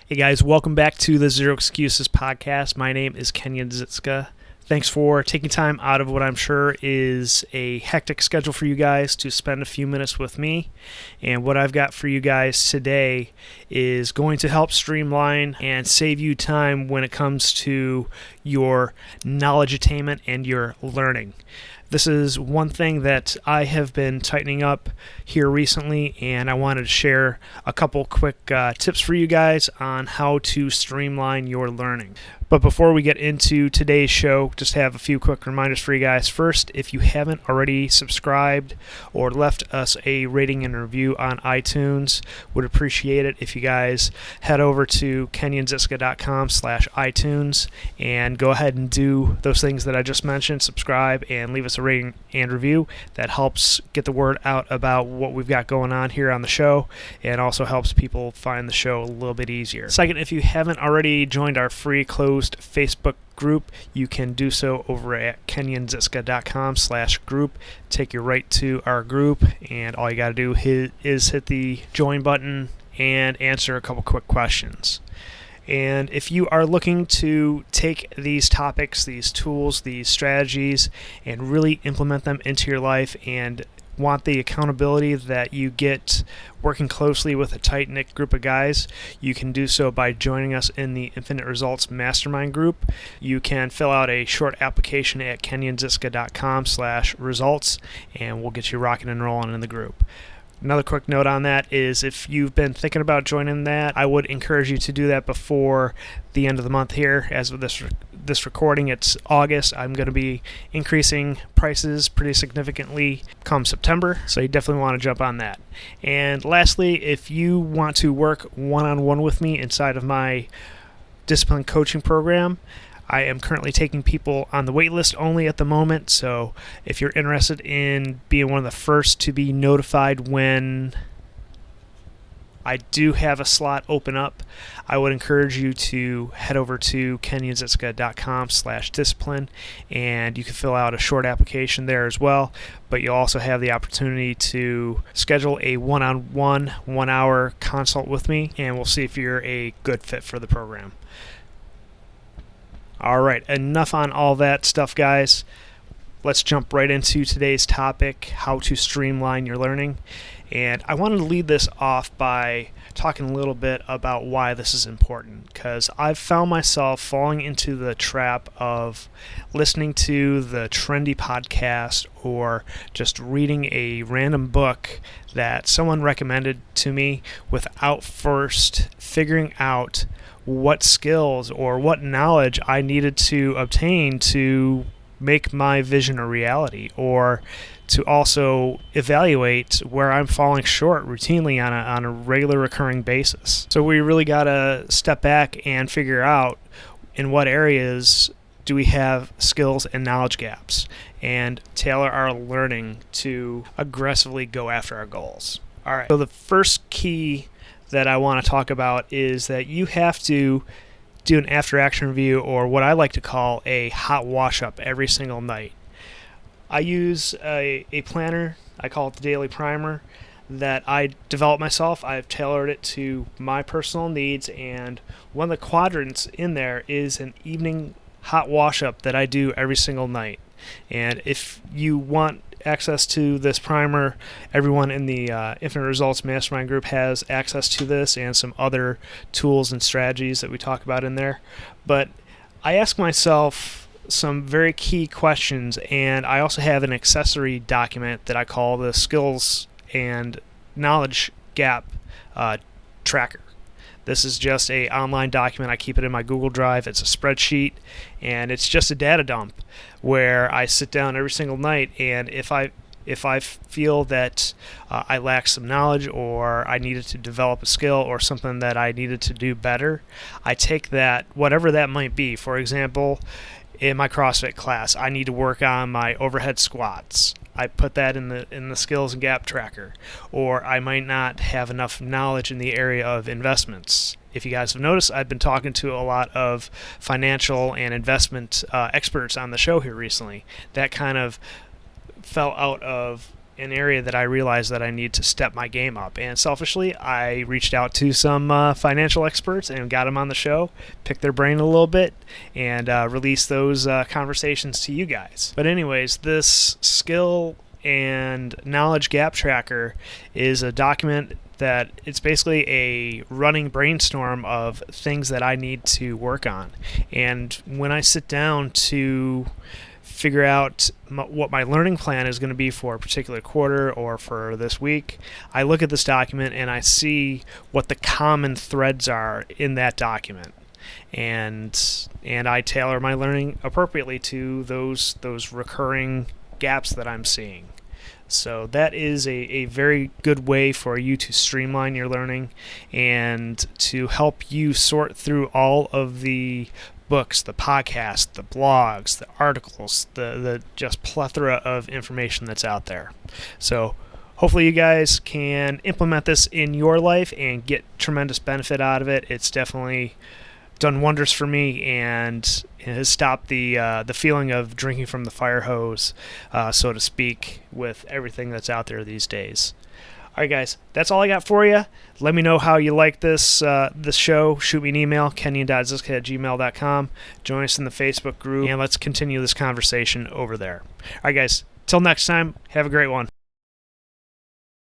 Hey guys, welcome back to the Zero Excuses podcast. My name is Kenyon. Thanks for taking time out of what I'm sure is a hectic schedule for you guys to spend a few minutes with me. And what I've got for you guys today is going to help streamline and save you time when it comes to your knowledge attainment and your learning. This is one thing that I have been tightening up here recently, and I wanted to share a couple quick tips for you guys on how to streamline your learning. But before we get into today's show, just have a few quick reminders for you guys. First, if you haven't already subscribed or left us a rating and review on iTunes, would appreciate it if you guys head over to kenyonziska.com/iTunes and go ahead and do those things that I just mentioned. Subscribe and leave us a rating and review. That helps get the word out about what we've got going on here on the show, and also helps people find the show a little bit easier. Second, if you haven't already joined our free closed Facebook group, you can do so over at kenyonziska.com/group. Take you right to our group, and all you got to do is hit the join button and answer a couple quick questions. And if you are looking to take these topics, these tools, these strategies, and really implement them into your life and want the accountability that you get working closely with a tight-knit group of guys, you can do so by joining us in the Infinite Results Mastermind group. You can fill out a short application at kenyonziska.com/results, and we'll get you rocking and rolling in the group. Another quick note on that is if you've been thinking about joining that, I would encourage you to do that before the end of the month here. As with this recording, it's August. I'm going to be increasing prices pretty significantly come September, so you definitely want to jump on that. And lastly, if you want to work one-on-one with me inside of my discipline coaching program, I am currently taking people on the wait list only at the moment, so if you're interested in being one of the first to be notified when I do have a slot open up, I would encourage you to head over to kenyonziska.com/discipline, and you can fill out a short application there as well. But you'll also have the opportunity to schedule a one-on-one, 1-hour consult with me, and we'll see if you're a good fit for the program. All right, enough on all that stuff, guys. Let's jump right into today's topic, how to streamline your learning. And I wanted to lead this off by talking a little bit about why this is important, because I've found myself falling into the trap of listening to the trendy podcast or just reading a random book that someone recommended to me without first figuring out what skills or what knowledge I needed to obtain to make my vision a reality, or to also evaluate where I'm falling short routinely on a regular recurring basis. So we really got to step back and figure out in what areas do we have skills and knowledge gaps, and tailor our learning to aggressively go after our goals. All right, so the first key that I want to talk about is that you have to do an after-action review, or what I like to call a hot wash-up, every single night. I use a planner, I call it the Daily Primer, that I developed myself. I've tailored it to my personal needs, and one of the quadrants in there is an evening hot wash-up that I do every single night. And if you want access to this primer, everyone in the Infinite Results Mastermind group has access to this and some other tools and strategies that we talk about in there. But I ask myself some very key questions, and I also have an accessory document that I call the Skills and Knowledge Gap Tracker. This is just an online document. I keep it in my Google Drive. It's a spreadsheet, and it's just a data dump where I sit down every single night, and if I feel that I lack some knowledge, or I needed to develop a skill, or something that I needed to do better, I take that, whatever that might be. For example, in my CrossFit class, I need to work on my overhead squats. I put that in the skills and gap tracker. Or I might not have enough knowledge in the area of investments. If you guys have noticed, I've been talking to a lot of financial and investment experts on the show here recently. That kind of fell out of an area that I realized that I need to step my game up. And selfishly, I reached out to some financial experts and got them on the show, picked their brain a little bit, and released those conversations to you guys. But anyways, this skill and knowledge gap tracker is a document that it's basically a running brainstorm of things that I need to work on. And when I sit down to figure out what my learning plan is going to be for a particular quarter or for this week, I look at this document and I see what the common threads are in that document. And I tailor my learning appropriately to those recurring gaps that I'm seeing. So that is a very good way for you to streamline your learning and to help you sort through all of the books, the podcasts, the blogs, the articles, the just plethora of information that's out there. So hopefully you guys can implement this in your life and get tremendous benefit out of it. It's definitely done wonders for me and has stopped the feeling of drinking from the fire hose, so to speak, with everything that's out there these days. All right, guys, that's all I got for you. Let me know how you like this show. Shoot me an email, kenyon.ziska@gmail.com. Join us in the Facebook group, and let's continue this conversation over there. All right, guys, till next time, have a great one.